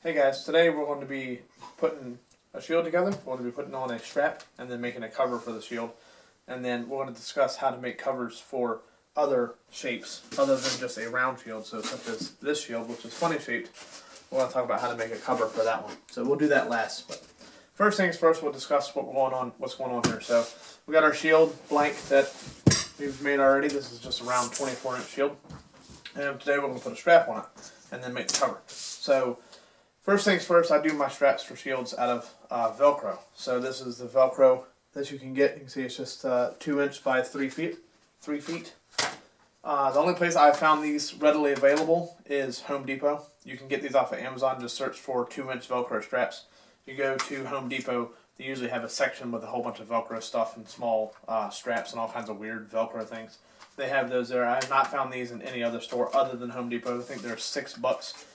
Hey guys, today we're going to be putting a shield together. We're going to be putting on a strap and then making a cover for the shield. And then we're going to discuss how to make covers for other shapes other than just a round shield. So such as this shield, which is funny shaped, we're going to talk about how to make a cover for that one. So we'll do that last. But first things first, we'll discuss what's going on here. So we got our shield blank that we've made already. This is just a round 24-inch shield. And today we're going to put a strap on it and then make the cover. So first things first, I do my straps for shields out of Velcro. So this is the Velcro that you can get. You can see it's just 2 inch by 3 feet. The only place I've found these readily available is Home Depot. You can get these off of Amazon. Just search for 2-inch Velcro straps. You go to Home Depot, they usually have a section with a whole bunch of Velcro stuff and small straps and all kinds of weird Velcro things. They have those there. I have not found these in any other store other than Home Depot. I think they're $6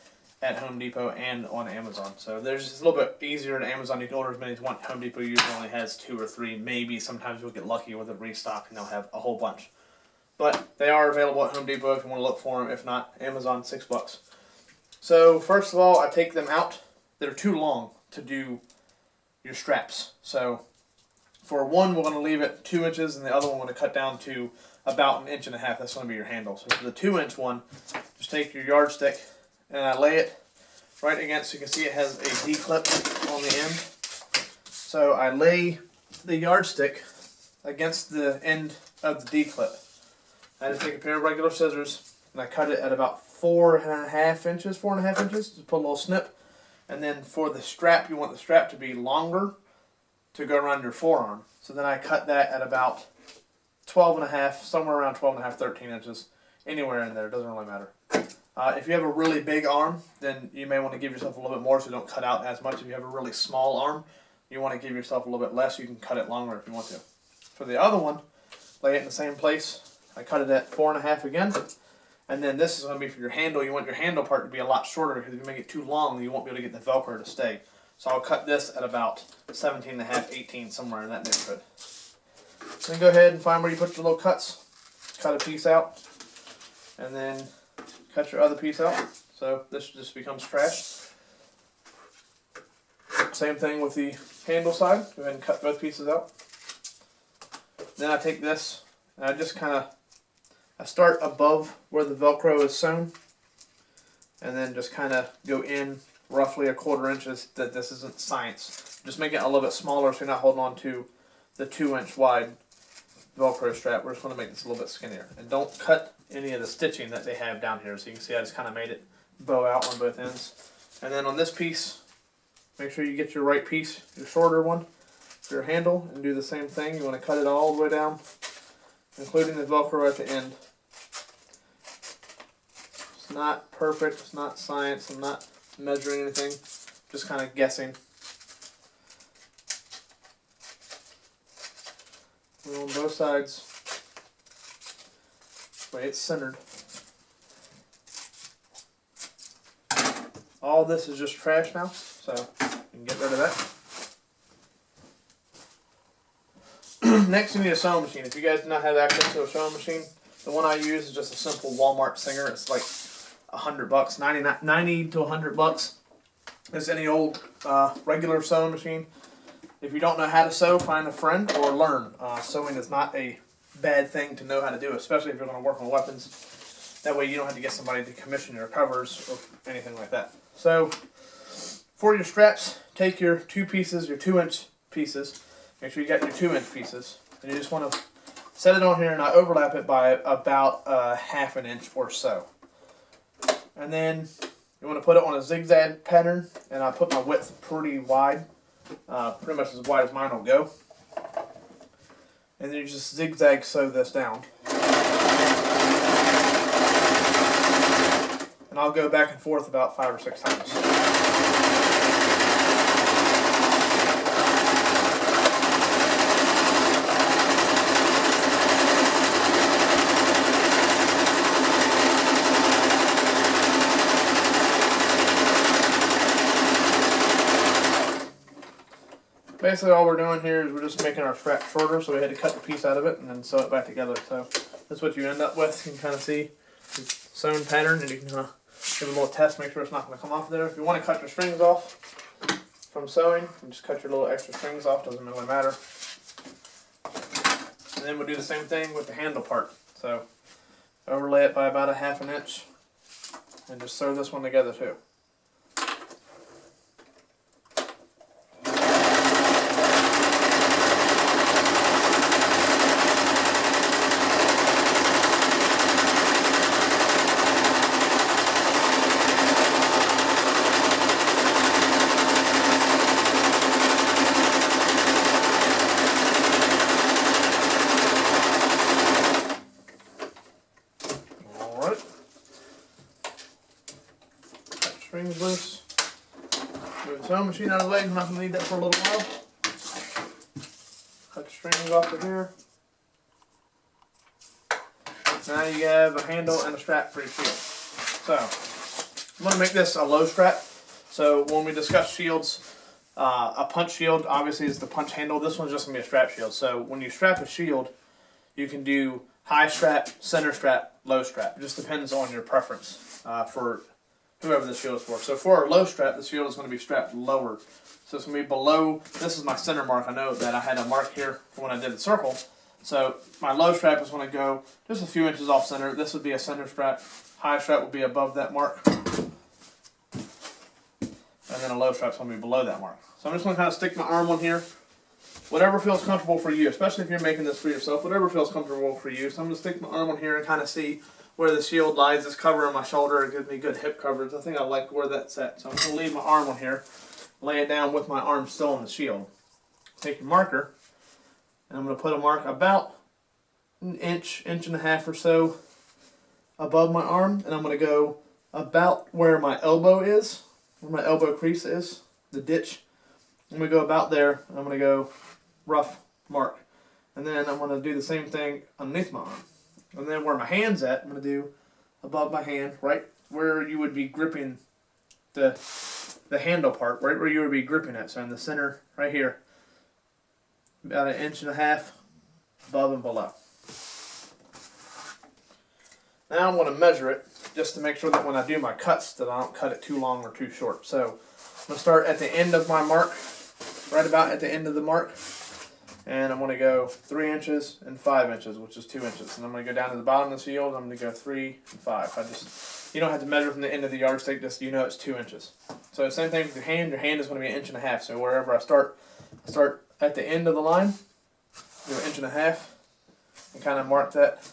at Home Depot and on Amazon. So there's just a little bit easier at Amazon. You can order as many as you want. Home Depot usually only has 2 or 3. Maybe sometimes you'll get lucky with a restock and they'll have a whole bunch. But they are available at Home Depot if you want to look for them. If not, Amazon, $6. So first of all, I take them out. They're too long to do your straps. So for one, we're going to leave it 2 inches, and the other one we're going to cut down to about 1.5 inches. That's going to be your handle. So for the 2-inch one, just take your yardstick and I lay it right against. You can see it has a D-clip on the end. So I lay the yardstick against the end of the D-clip. I just take a pair of regular scissors and I cut it at about 4.5 inches. Just put a little snip. And then for the strap, you want the strap to be longer to go around your forearm. So then I cut that at about 12.5, somewhere around 12.5, 13 inches. Anywhere in there, it doesn't really matter. If you have a really big arm, then you may want to give yourself a little bit more so you don't cut out as much. If you have a really small arm, you want to give yourself a little bit less. You can cut it longer if you want to. For the other one, lay it in the same place. I cut it at 4.5 again. And then this is going to be for your handle. You want your handle part to be a lot shorter because if you make it too long, you won't be able to get the Velcro to stay. So I'll cut this at about 17.5, 18, somewhere in that neighborhood. Then go ahead and find where you put your little cuts. Cut a piece out. And then cut your other piece out. So this just becomes trash. Same thing with the handle side. Go ahead and cut both pieces out. Then I take this and I just I start above where the Velcro is sewn, and then just kind of go in roughly 1/4 inches. That this isn't science. Just make it a little bit smaller so you're not holding on to the 2-inch wide Velcro strap. We're just going to make this a little bit skinnier. And don't cut any of the stitching that they have down here. So you can see I just kind of made it bow out on both ends. And then on this piece, make sure you get your right piece, your shorter one, for your handle, and do the same thing. You want to cut it all the way down, including the Velcro at the end. It's not perfect, it's not science, I'm not measuring anything, just kind of guessing. And on both sides, the way it's centered. All this is just trash now, so you can get rid of that. Next, you need a sewing machine. If you guys do not have access to a sewing machine, the one I use is just a simple Walmart Singer. It's like $100, 90 to $100. It's any old regular sewing machine. If you don't know how to sew, find a friend or learn. Sewing is not a bad thing to know how to do, especially if you're going to work on weapons. That way you don't have to get somebody to commission your covers or anything like that. So for your straps, take your 2 pieces, your 2-inch pieces. Make sure you got your 2-inch pieces. And you just want to set it on here and I overlap it by about 1/2 inch or so. And then you want to put it on a zigzag pattern, and I put my width pretty wide, pretty much as wide as mine will go. And then you just zigzag sew this down. And I'll go back and forth about 5 or 6 times. Basically all we're doing here is we're just making our strap shorter, so we had to cut the piece out of it and then sew it back together. So that's what you end up with. You can kind of see the sewn pattern, and you can kind of give it a little test, make sure it's not going to come off there. If you want to cut your strings off from sewing, you just cut your little extra strings off, doesn't really matter. And then we'll do the same thing with the handle part. So overlay it by about a 1/2 inch and just sew this one together too. Strings loose. Move the sewing machine out of the way. I'm not going to need that for a little while. Cut the strings off of here. Now you have a handle and a strap for your shield. So I'm going to make this a low strap. So when we discuss shields, a punch shield obviously is the punch handle. This one's just going to be a strap shield. So when you strap a shield, you can do high strap, center strap, low strap. It just depends on your preference for whoever the shield is for. So for a low strap, the shield is going to be strapped lower. So it's going to be below, this is my center mark. I know that I had a mark here when I did the circle. So my low strap is going to go just a few inches off center. This would be a center strap. High strap would be above that mark. And then a low strap is going to be below that mark. So I'm just going to kind of stick my arm on here. Whatever feels comfortable for you, especially if you're making this for yourself, whatever feels comfortable for you. So I'm going to stick my arm on here and kind of see where the shield lies. It's covering my shoulder. It gives me good hip coverage. I think I like where that's at. So I'm going to leave my arm on here, lay it down with my arm still on the shield. Take your marker, and I'm going to put a mark about an inch, inch and a half or so above my arm, and I'm going to go about where my elbow is, where my elbow crease is, the ditch. I'm going to go about there, and I'm going to go rough mark. And then I'm going to do the same thing underneath my arm. And then where my hand's at, I'm going to do above my hand, right where you would be gripping the handle part, right where you would be gripping it. So in the center, right here, about an inch and a half above and below. Now I'm going to measure it just to make sure that when I do my cuts that I don't cut it too long or too short. So I'm going to start at the end of my mark, right about at the end of the mark. And I'm going to go 3 inches and 5 inches, which is 2 inches. And I'm going to go down to the bottom of the shield. I'm going to go 3 and 5. You don't have to measure from the end of the yardstick, just you know it's 2 inches. So same thing with your hand. Your hand is going to be an inch and a half. So wherever I start at the end of the line, do an inch and a half, and kind of mark that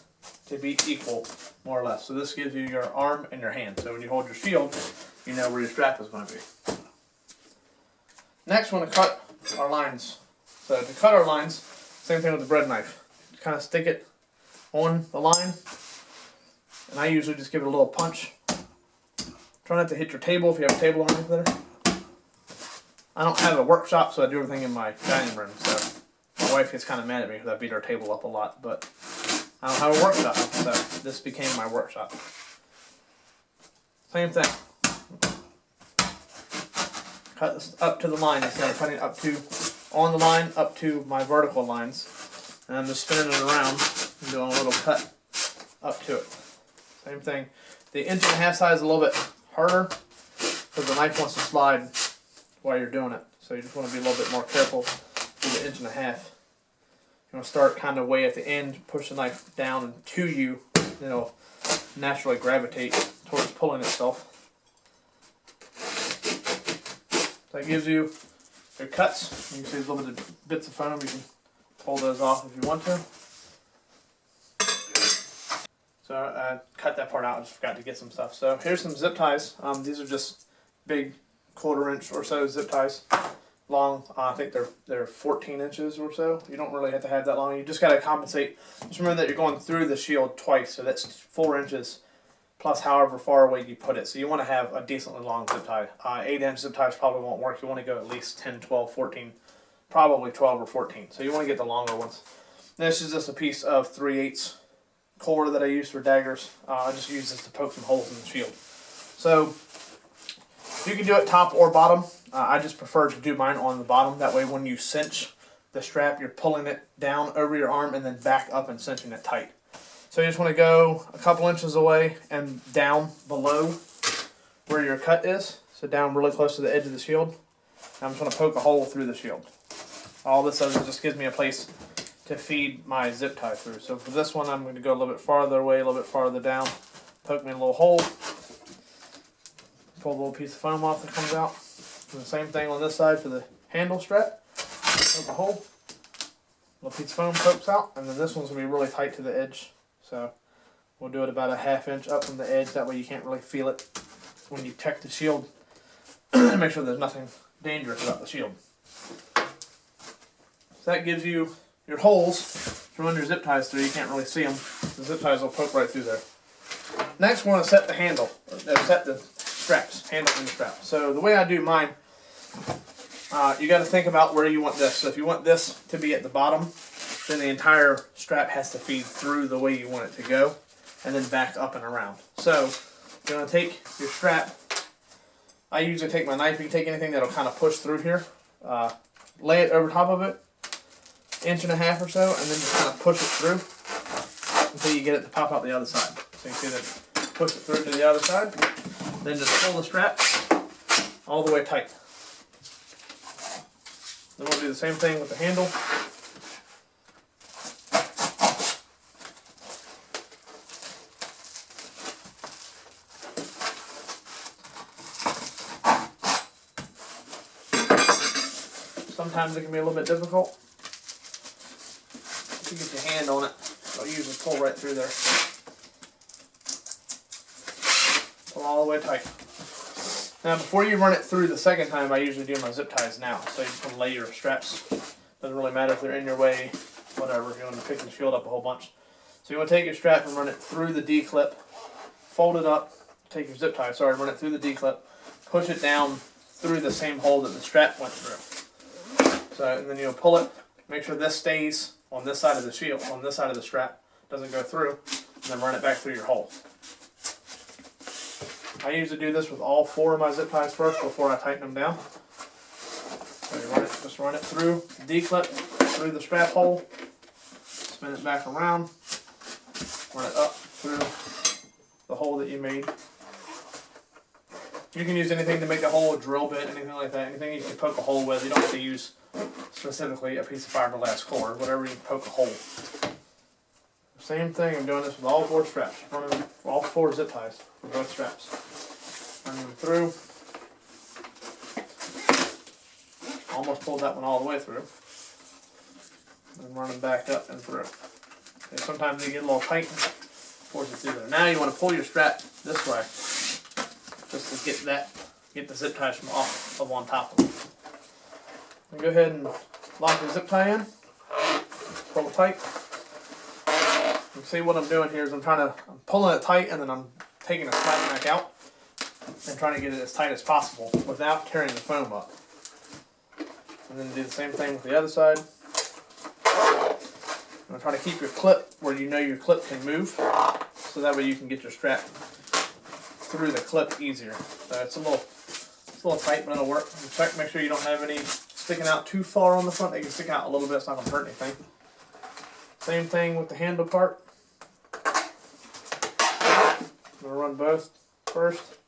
to be equal, more or less. So this gives you your arm and your hand. So when you hold your shield, you know where your strap is going to be. Next, we're going to cut our lines. So to cut our lines, same thing with the bread knife. Kind of stick it on the line, and I usually just give it a little punch. Try not to hit your table if you have a table underneath there. I don't have a workshop, so I do everything in my dining room. So my wife gets kind of mad at me because I beat our table up a lot, but I don't have a workshop, so this became my workshop. Same thing. Cut this up to the line instead of cutting up to on the line up to my vertical lines, and I'm just spinning it around and doing a little cut up to it. Same thing. The inch and a half side is a little bit harder because the knife wants to slide while you're doing it. So you just want to be a little bit more careful with the inch and a half. You want to start kind of way at the end, push the knife down to you, and it'll naturally gravitate towards pulling itself. So that gives you your cuts. You can see there's a little bit of bits of foam. You can pull those off if you want to. So I cut that part out. I just forgot to get some stuff. So here's some zip ties. These are just big 1/4 inch or so zip ties. Long. I think they're 14 inches or so. You don't really have to have that long. You just got to compensate. Just remember that you're going through the shield twice. So that's 4 inches plus however far away you put it. So you want to have a decently long zip tie. 8-inch zip ties probably won't work. You want to go at least 10, 12, 14, probably 12 or 14. So you want to get the longer ones. This is just a piece of 3/8 core that I use for daggers. I just use this to poke some holes in the shield. So you can do it top or bottom. I just prefer to do mine on the bottom. That way when you cinch the strap, you're pulling it down over your arm and then back up and cinching it tight. So you just want to go a couple inches away and down below where your cut is, so down really close to the edge of the shield. I'm just going to poke a hole through the shield. All this does is just gives me a place to feed my zip tie through. So for this one, I'm going to go a little bit farther away, a little bit farther down, poke me a little hole, pull a little piece of foam off that comes out. And the same thing on this side for the handle strap. Poke a hole, little piece of foam pokes out, and then this one's going to be really tight to the edge. So we'll do it about a 1/2 inch up from the edge. That way you can't really feel it when you check the shield. Make sure there's nothing dangerous about the shield. So that gives you your holes to run your zip ties through. You can't really see them. The zip ties will poke right through there. Next, we're going to set the handle, set the straps, handle and strap. So the way I do mine, you got to think about where you want this. So if you want this to be at the bottom, then the entire strap has to feed through the way you want it to go, and then back up and around. So you're going to take your strap. I usually take my knife. You can take anything that'll kind of push through here. Lay it over top of it, 1.5 inches or so, and then just kind of push it through until you get it to pop out the other side. So you see that, push it through to the other side. Then just pull the strap all the way tight. Then we'll do the same thing with the handle. Sometimes it can be a little bit difficult to get your hand on it. I'll usually pull right through there. Pull all the way tight. Now before you run it through the second time, I usually do my zip ties now. So you can lay your straps. Doesn't really matter if they're in your way, whatever, if you want to pick the shield up a whole bunch. So you want to take your strap and run it through the D-clip, fold it up, take your zip tie, run it through the D-clip, push it down through the same hole that the strap went through. So, and then you'll pull it, make sure this stays on this side of the shield, on this side of the strap, doesn't go through, and then run it back through your hole. I usually do this with all 4 of my zip ties first before I tighten them down. So you run it, just run it through the D-clip, through the strap hole, spin it back around, run it up through the hole that you made. You can use anything to make a hole, a drill bit, anything like that, anything you can poke a hole with. You don't have to use specifically a piece of fiberglass cord, whatever you can poke a hole. Same thing, I'm doing this with all 4 straps, running all 4 zip ties for both straps. Running them through. Almost pulled that one all the way through. And running back up and through. Okay, sometimes they get a little tight and force it through there. Now you want to pull your strap this way, just to get the zip ties from off of on top of them. And go ahead and lock the zip tie in, pull it tight. You see what I'm doing here is I'm pulling it tight, and then I'm taking a slap back out and trying to get it as tight as possible without tearing the foam up. And then do the same thing with the other side. I'm trying to keep your clip where you know your clip can move, so that way you can get your strap through the clip easier. So it's a little tight, but it'll work. Check, make sure you don't have any sticking out too far on the front. They can stick out a little bit, it's not going to hurt anything. Same thing with the handle part. I'm going to run both first.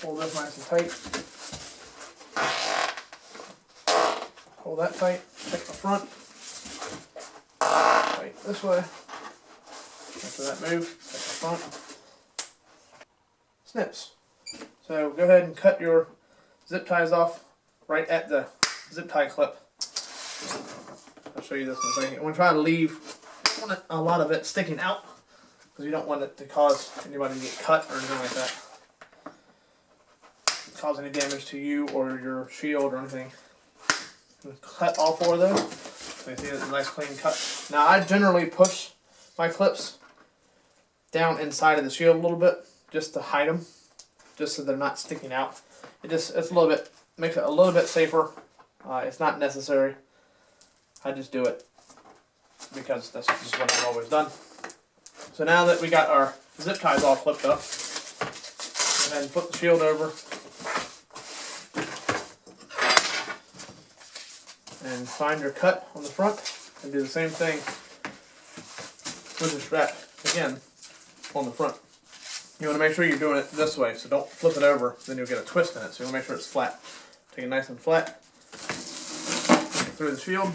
Pull this nice and tight. Pull that tight. Check the front. Tight this way. After that move, check the front. Snips. So go ahead and cut your zip ties off right at the zip tie clip. I'll show you this in a second. We're trying to leave a lot of it sticking out because you don't want it to cause anybody to get cut or anything like that. Cause any damage to you or your shield or anything. Cut all 4 of those. So you see it's a nice clean cut. Now I generally push my clips down inside of the shield a little bit just to hide them, just so they're not sticking out. It's a little bit, makes it a little bit safer. It's not necessary. I just do it because that's just what I've always done. So now that we got our zip ties all clipped up, go ahead and put the shield over and find your cut on the front and do the same thing with the strap again on the front. You want to make sure you're doing it this way, so don't flip it over, then you'll get a twist in it. So you want to make sure it's flat. Take it nice and flat, through the shield,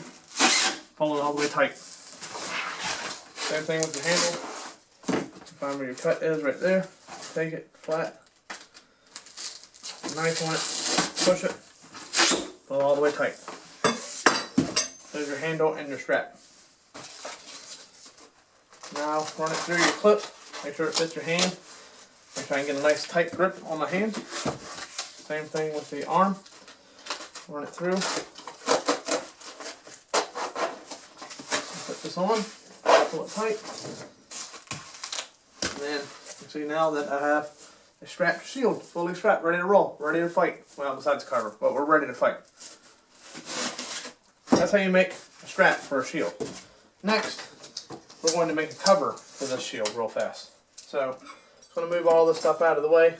pull it all the way tight. Same thing with the handle. Find where your cut is right there. Take it flat, knife on it, push it, pull it all the way tight. There's your handle and your strap. Now run it through your clip, make sure it fits your hand. Make sure I can get a nice tight grip on my hand. Same thing with the arm. Run it through. Put this on, pull it tight. And then you see now that I have a strapped shield, fully strapped, ready to roll, ready to fight. Well, besides the cover, but we're ready to fight. That's how you make a strap for a shield. Next, we're going to make a cover for this shield real fast. So, just going to move all this stuff out of the way.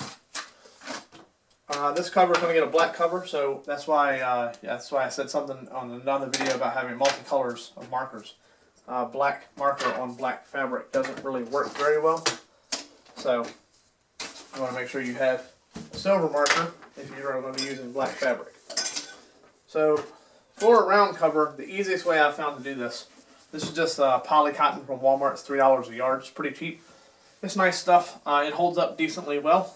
This cover is going to get a black cover, so that's why I said something on another video about having multi-colors of markers. Black marker on black fabric doesn't really work very well, so you want to make sure you have a silver marker if you're going to be using black fabric. So for a round cover, the easiest way I've found to do this is just poly cotton from Walmart. It's $3 a yard. It's pretty cheap. It's nice stuff. It holds up decently well.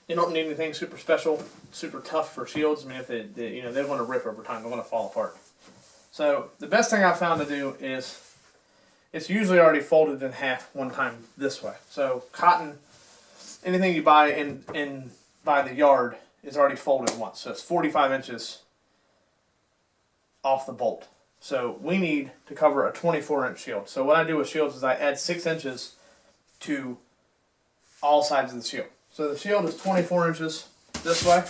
You don't need anything super special, super tough for shields. I mean, if they want to rip over time, they want to fall apart. So the best thing I found to do is, it's usually already folded in half one time this way. So cotton, anything you buy by the yard is already folded once. So it's 45 inches off the bolt. So we need to cover a 24-inch shield. So what I do with shields is I add 6 inches to all sides of the shield. So the shield is 24 inches this way,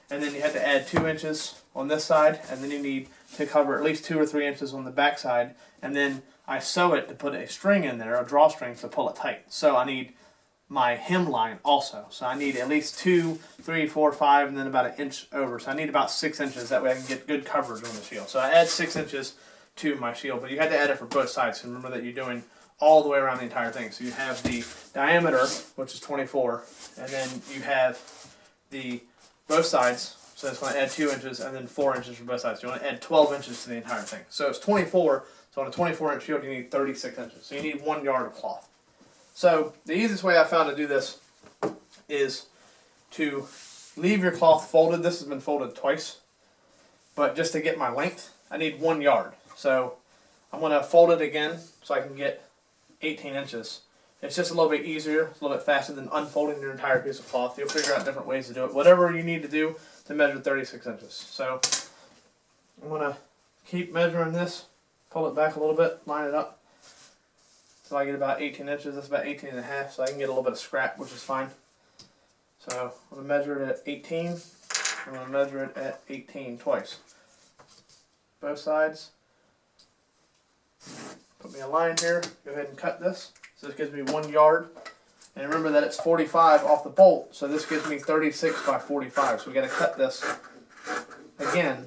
and then you have to add 2 inches on this side, and then you need to cover at least 2 or 3 inches on the back side, and then I sew it to put a string in there, a drawstring, to pull it tight. So I need my hemline also. So I need at least 2, 3, 4, 5, and then about 1 inch over. So I need about 6 inches. That way I can get good coverage on the shield. So I add 6 inches to my shield, but you have to add it for both sides. So remember that you're doing all the way around the entire thing. So you have the diameter, which is 24, and then you have the both sides. So it's going to add 2 inches and then 4 inches for both sides. So you want to add 12 inches to the entire thing. So it's 24. So on a 24-inch shield, you need 36 inches. So you need 1 yard of cloth. So the easiest way I found to do this is to leave your cloth folded. This has been folded twice, but just to get my length, I need 1 yard. So I'm going to fold it again so I can get 18 inches. It's just a little bit easier, a little bit faster than unfolding your entire piece of cloth. You'll figure out different ways to do it. Whatever you need to do to measure 36 inches. So I'm going to keep measuring this, pull it back a little bit, line it up. So I get about 18 inches. That's about 18 and a half, so I can get a little bit of scrap, which is fine. So I'm going to measure it at 18. I'm going to measure it at 18 twice. Both sides. Put me a line here. Go ahead and cut this. So this gives me 1 yard. And remember that it's 45 off the bolt, so this gives me 36 by 45. So we got to cut this again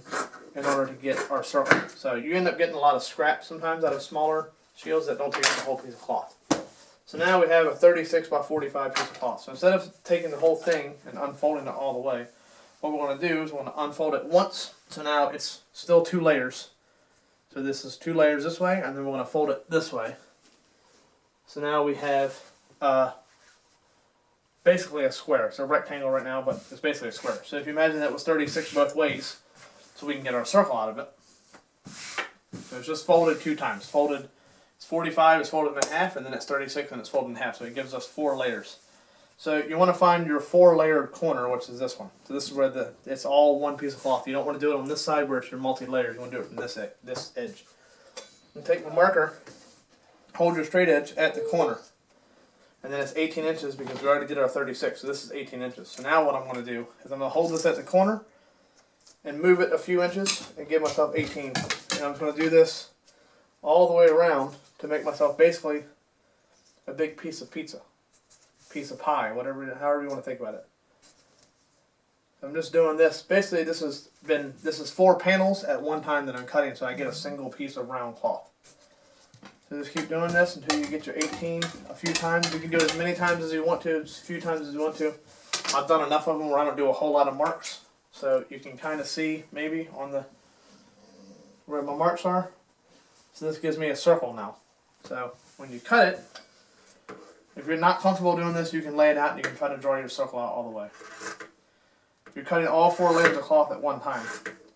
in order to get our circle. So you end up getting a lot of scrap sometimes out of smaller shields that don't take up the whole piece of cloth. So now we have a 36 by 45 piece of cloth. So instead of taking the whole thing and unfolding it all the way, what we're going to do is we're going to unfold it once. So now it's still 2 layers. So this is 2 layers this way, and then we're going to fold it this way. So now we have basically a square. It's a rectangle right now, but it's basically a square. So if you imagine that was 36 both ways, so we can get our circle out of it. So it's just folded 2 times. Folded, it's 45, it's folded in half, and then it's 36 and it's folded in half. So it gives us 4 layers. So you want to find your 4-layered corner, which is this one. So this is where it's all one piece of cloth. You don't want to do it on this side where it's your multi-layers. You want to do it from this edge. And take my marker, hold your straight edge at the corner. And then it's 18 inches because we already did our 36, so this is 18 inches. So now what I'm going to do is I'm going to hold this at the corner and move it a few inches and give myself 18. And I'm just going to do this all the way around to make myself basically a big piece of pizza, piece of pie, however you want to think about it. I'm just doing this. Basically, this is 4 panels at one time that I'm cutting, so I get a single piece of round cloth. So just keep doing this until you get your 18 a few times. You can do it as many times as you want to, as few times as you want to. I've done enough of them where I don't do a whole lot of marks. So you can kind of see maybe on the where my marks are. So this gives me a circle now. So when you cut it, if you're not comfortable doing this, you can lay it out and you can try to draw your circle out all the way. If you're cutting all 4 layers of cloth at one time,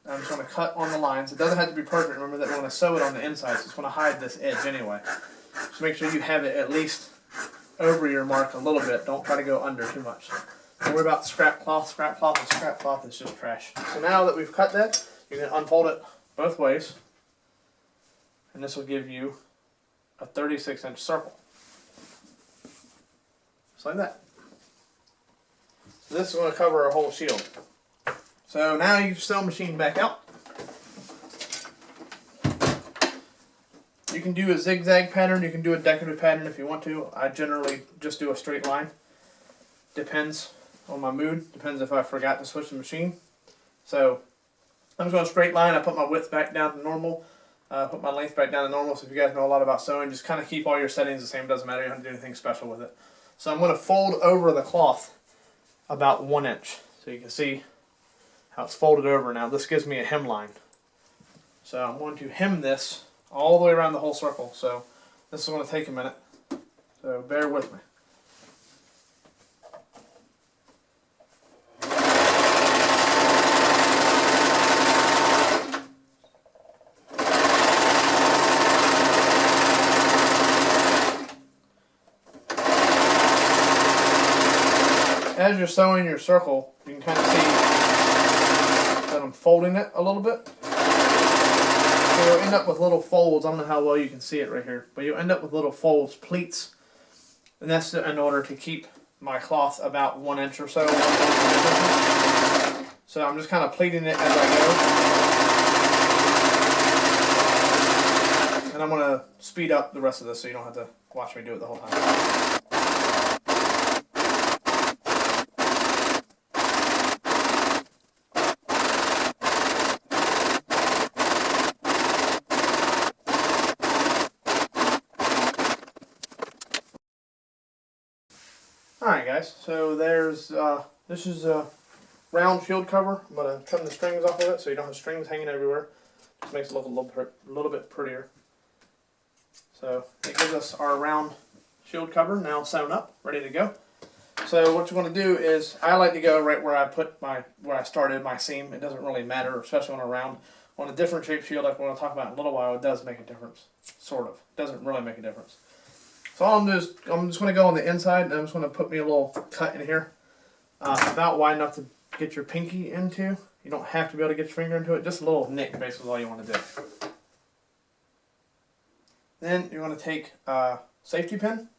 I'm just going to cut on the lines. It doesn't have to be perfect. Remember that we're going to sew it on the inside, so it's going to hide this edge anyway. Just make sure you have it at least over your mark a little bit. Don't try to go under too much. Don't worry about scrap cloth. Scrap cloth is scrap cloth. It's just trash. So now that we've cut that, you can unfold it both ways, and this will give you a 36-inch circle. Just like that. So this is going to cover our whole shield. So now you sew machine back out. You can do a zigzag pattern, you can do a decorative pattern if you want to. I generally just do a straight line. Depends on my mood, depends if I forgot to switch the machine. So I'm just going to straight line. I put my width back down to normal, put my length back down to normal. So if you guys know a lot about sewing, just kind of keep all your settings the same, doesn't matter, you don't have to do anything special with it. So I'm going to fold over the cloth about 1 inch. So you can see how it's folded over now. This gives me a hemline. So I'm going to hem this all the way around the whole circle. So this is going to take a minute. So bear with me. As you're sewing your circle, you can kind of see that I'm folding it a little bit. So you'll end up with little folds. I don't know how well you can see it right here, but you'll end up with little folds, pleats, and that's in order to keep my cloth about 1 inch or so. So I'm just kind of pleating it as I go. And I'm going to speed up the rest of this so you don't have to watch me do it the whole time. Alright guys, so there's, this is a round shield cover. I'm going to trim the strings off of it so you don't have strings hanging everywhere. Just makes it look a little bit prettier. So it gives us our round shield cover now sewn up, ready to go. So what you're going to do is, I like to go right where I started my seam. It doesn't really matter, especially on a round. On a different shaped shield like we're going to talk about in a little while, it does make a difference. Sort of. It doesn't really make a difference. So all I'm going to do is, I'm just going to go on the inside, and I'm just going to put me a little cut in here. About wide enough to get your pinky into. You don't have to be able to get your finger into it, just a little nick basically is all you want to do. Then you're going to take a safety pin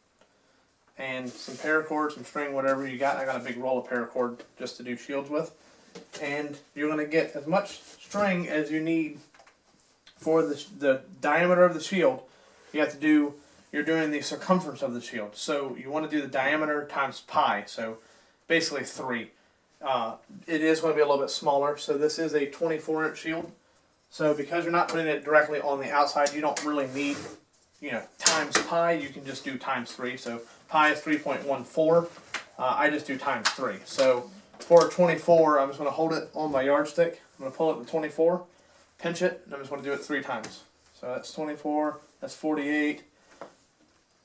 and some paracord, some string, whatever you got. I got a big roll of paracord just to do shields with. And you're going to get as much string as you need for the diameter of the shield. You have to do, you're doing the circumference of the shield. So you want to do the diameter times pi, so basically 3. It is going to be a little bit smaller, so this is a 24-inch shield. So because you're not putting it directly on the outside, you don't really need, times pi. You can just do times 3. So pi is 3.14. I just do times 3. So for 24, I'm just going to hold it on my yardstick. I'm going to pull it to 24, pinch it, and I'm just going to do it 3 times. So that's 24, that's 48,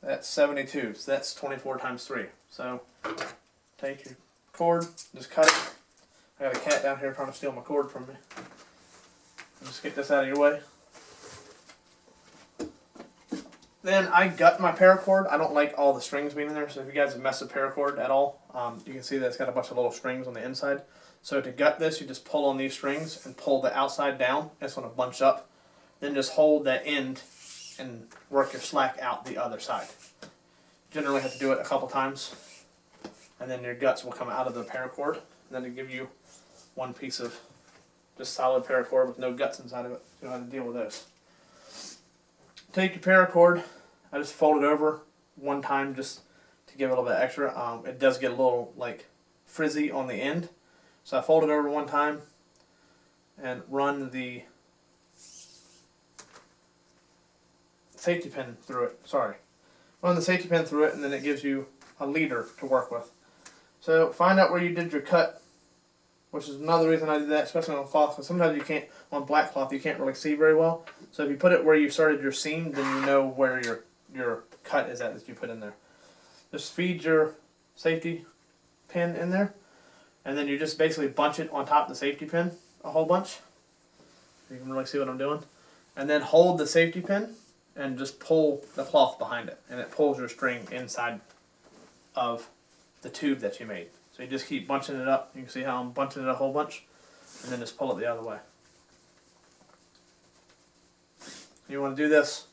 that's 72. So that's 24 times 3. So take your cord, just cut it. I got a cat down here trying to steal my cord from me. Just get this out of your way. Then I gut my paracord. I don't like all the strings being in there, so if you guys have messed with paracord at all, you can see that it's got a bunch of little strings on the inside. So to gut this, you just pull on these strings and pull the outside down. It's going to bunch up. Then just hold that end and work your slack out the other side. Generally have to do it a couple times, and then your guts will come out of the paracord, and then to give you one piece of just solid paracord with no guts inside of it. You don't have to deal with those. Take your paracord. I just fold it over one time just to give it a little bit extra. It does get a little like frizzy on the end, so I fold it over one time and run the safety pin through it. Sorry. Run the safety pin through it, and then it gives you a leader to work with. So find out where you did your cut, which is another reason I did that, especially on cloth, because sometimes you can't, on black cloth, you can't really see very well. So if you put it where you started your seam, then you know where your cut is at that you put in there. Just feed your safety pin in there, and then you just basically bunch it on top of the safety pin a whole bunch. You can really see what I'm doing. And then hold the safety pin and just pull the cloth behind it, and it pulls your string inside of the tube that you made. So you just keep bunching it up. You can see how I'm bunching it a whole bunch, and then just pull it the other way. You want to do this,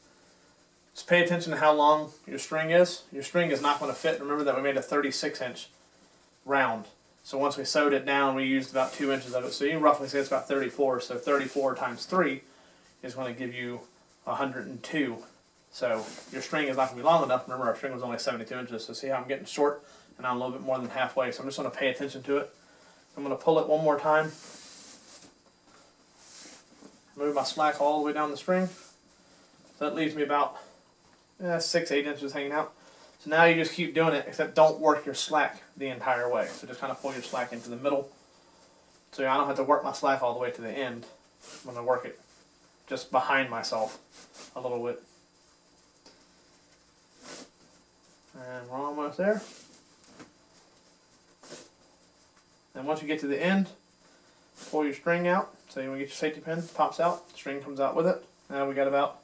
just pay attention to how long your string is. Your string is not going to fit. Remember that we made a 36-inch round. So once we sewed it down, we used about 2 inches of it. So you can roughly say it's about 34. So 34 times 3 is going to give you 102. So your string is not going to be long enough. Remember, our string was only 72 inches. So see how I'm getting short, and I'm a little bit more than halfway. So I'm just going to pay attention to it. I'm going to pull it one more time. Move my slack all the way down the string. So that leaves me about 6-8 inches hanging out. So now you just keep doing it, except don't work your slack the entire way. So just kind of pull your slack into the middle. So I don't have to work my slack all the way to the end. I'm going to work it just behind myself a little bit. And we're almost there. And once you get to the end, pull your string out. So you want to get your safety pin, pops out, the string comes out with it. Now we got about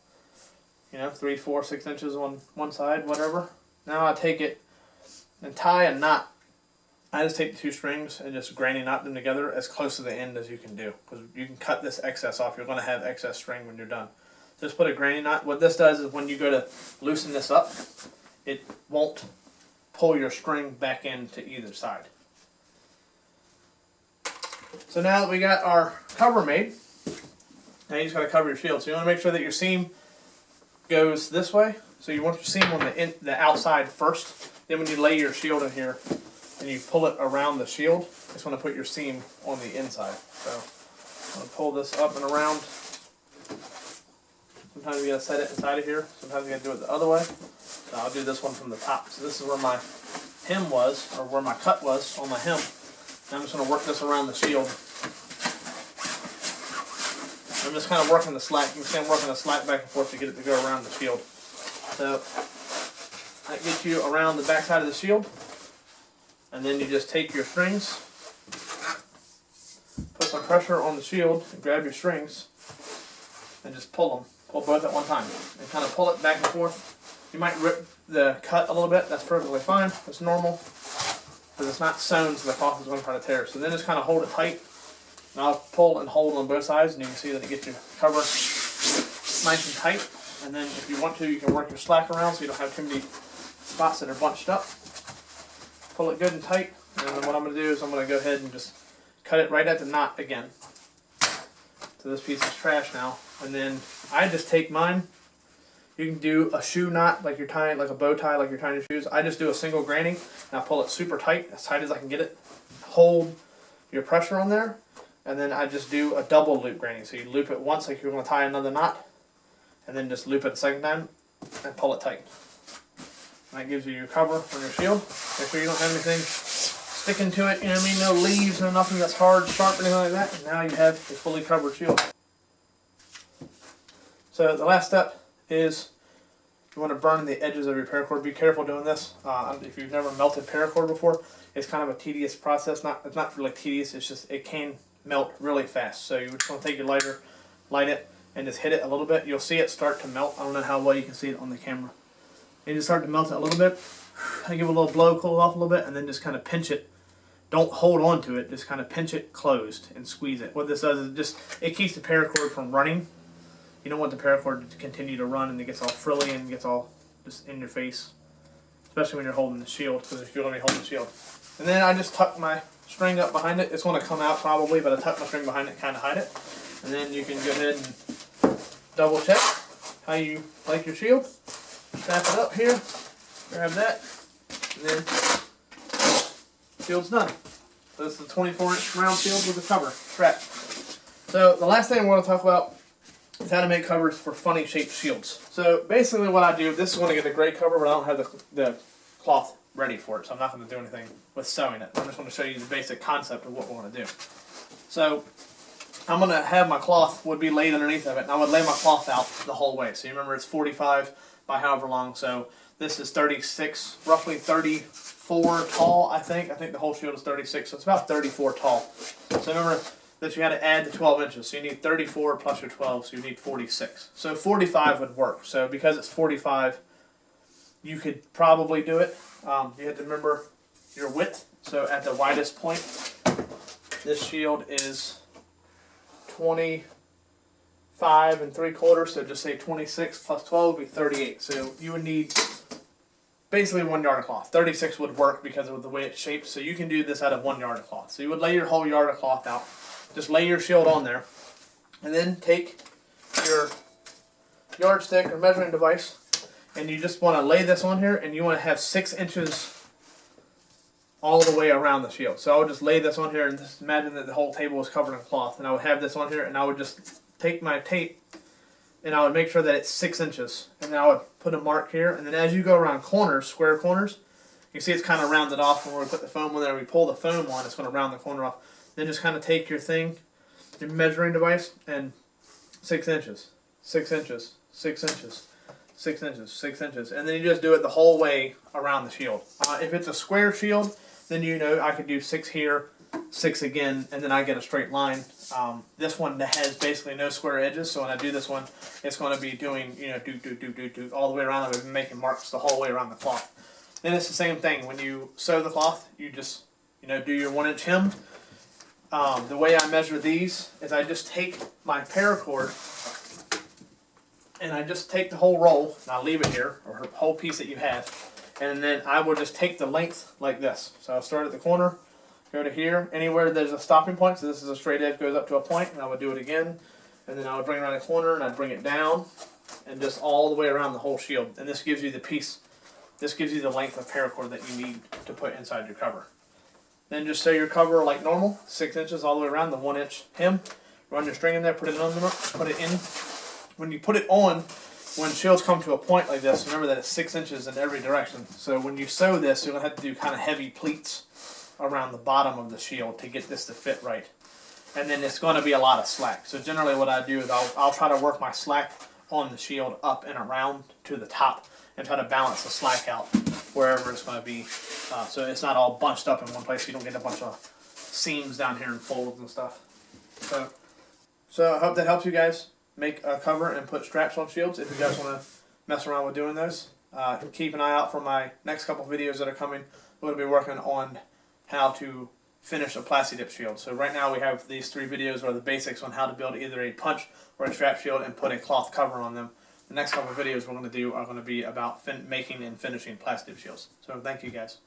3, 4, 6 inches on one side, whatever. Now I take it and tie a knot. I just take the 2 strings and just granny knot them together as close to the end as you can do, because you can cut this excess off. You're going to have excess string when you're done. Just put a granny knot. What this does is when you go to loosen this up, it won't pull your string back into either side. So now that we got our cover made, now you just got to cover your shield. So you want to make sure that your seam goes this way. So you want your seam on the outside first. Then when you lay your shield in here and you pull it around the shield, you just want to put your seam on the inside. So I'm going to pull this up and around. Sometimes you got to set it inside of here. Sometimes you got to do it the other way. So I'll do this one from the top. So this is where my hem was, or where my cut was on my hem. And I'm just going to work this around the shield. I'm just kind of working the slack. You can see I'm working the slack back and forth to get it to go around the shield. So that gets you around the back side of the shield. And then you just take your strings, put some pressure on the shield, and grab your strings, and just pull them. Pull both at one time. And kind of pull it back and forth. You might rip the cut a little bit. That's perfectly fine. That's normal. Because it's not sewn, so the cloth is going to try to tear. So then just kind of hold it tight. And I'll pull and hold on both sides, and you can see that it gets your cover nice and tight. And then if you want to, you can work your slack around so you don't have too many spots that are bunched up. Pull it good and tight. And then what I'm going to do is I'm going to go ahead and just cut it right at the knot again. So this piece is trash now. And then I just take mine. You can do a shoe knot like you're tying, like a bow tie, like you're tying your shoes. I just do a single granny, and I pull it super tight, as tight as I can get it. Hold your pressure on there, and then I just do a double loop granny. So you loop it once like you're going to tie another knot, and then just loop it a second time, and pull it tight. And that gives you your cover on your shield. Make sure you don't have anything sticking to it, you know what I mean? No leaves, no nothing that's hard, sharp, anything like that. And now you have a fully covered shield. So the last step is you want to burn the edges of your paracord. Be careful doing this. If you've never melted paracord before, it's kind of a tedious process. It's not really tedious, it's just it can melt really fast. So you just want to take your lighter, light it, and just hit it a little bit. You'll see it start to melt. I don't know how well you can see it on the camera. You just start to melt it a little bit. I give it a little blow, cool it off a little bit, and then just kind of pinch it. Don't hold on to it, just kind of pinch it closed and squeeze it. What this does is it keeps the paracord from running. You don't want the paracord to continue to run and it gets all frilly and gets all just in your face. Especially when you're holding the shield, because if you're going to be holding the shield. And then I just tuck my string up behind it. It's going to come out probably, but I tuck my string behind it, kind of hide it. And then you can go ahead and double check how you like your shield. Snap it up here, grab that, and then shield's done. So this is a 24-inch round shield with a cover strap. So the last thing I want to talk about is how to make covers for funny shaped shields. So basically what I do, this is going to get a great cover, but I don't have the cloth ready for it, so I'm not going to do anything with sewing it. I'm just going to show you the basic concept of what we're going to do. So I'm going to have my cloth would be laid underneath of it, and I would lay my cloth out the whole way. So you remember it's 45 by however long, so this is 36, roughly 34 tall, I think. I think the whole shield is 36, so it's about 34 tall. So remember that you had to add the 12 inches, so you need 34 plus your 12, so you need 46. So 45 would work. So because it's 45, you could probably do it. You have to remember your width. So at the widest point, this shield is 25 3/4, so just say 26 plus 12 would be 38. So you would need basically 1 yard of cloth. 36 would work because of the way it's shaped, so you can do this out of 1 yard of cloth. So you would lay your whole yard of cloth out. Just lay your shield on there, and then take your yardstick or measuring device, and you just want to lay this on here, and you want to have 6 inches all the way around the shield. So I would just lay this on here, and just imagine that the whole table was covered in cloth, and I would have this on here, and I would just take my tape, and I would make sure that it's 6 inches, and then I would put a mark here, and then as you go around corners, square corners, you see it's kind of rounded off. When we put the foam on there, we pull the foam on, it's going to round the corner off. Then just kind of take your thing, your measuring device, and 6 inches, 6 inches, 6 inches, 6 inches, 6 inches, and then you just do it the whole way around the shield. If it's a square shield, then you know I could do 6 here, 6 again, and then I get a straight line. This one has basically no square edges, so when I do this one, it's going to be doing, you know, do all the way around it and making marks the whole way around the cloth. Then it's the same thing. When you sew the cloth, you just, you know, do your 1 inch hem. The way I measure these is I just take my paracord and I just take the whole roll and I leave it here, or the whole piece that you have, and then I will just take the length like this. So I'll start at the corner, go to here, anywhere there's a stopping point, so this is a straight edge, goes up to a point, and I would do it again, and then I would bring it around the corner and I'd bring it down, and just all the way around the whole shield. And this gives you the piece, this gives you the length of paracord that you need to put inside your cover. Then just sew your cover like normal, 6 inches all the way around, the 1 inch hem. Run your string in there, put it on, put it in. When you put it on, when shields come to a point like this, remember that it's 6 inches in every direction. So when you sew this, you're going to have to do kind of heavy pleats around the bottom of the shield to get this to fit right. And then it's going to be a lot of slack. So generally what I do is I'll try to work my slack on the shield up and around to the top and try to balance the slack out wherever it's going to be. So it's not all bunched up in one place, so you don't get a bunch of seams down here and folds and stuff. So I hope that helps you guys make a cover and put straps on shields if you guys want to mess around with doing those. Keep an eye out for my next couple videos that are coming. We're going to be working on how to finish a plasti dip shield. So right now we have these 3 videos are the basics on how to build either a punch or a strap shield and put a cloth cover on them. The next couple of videos we're going to do are going to be about making and finishing plasti dip shields. So thank you guys.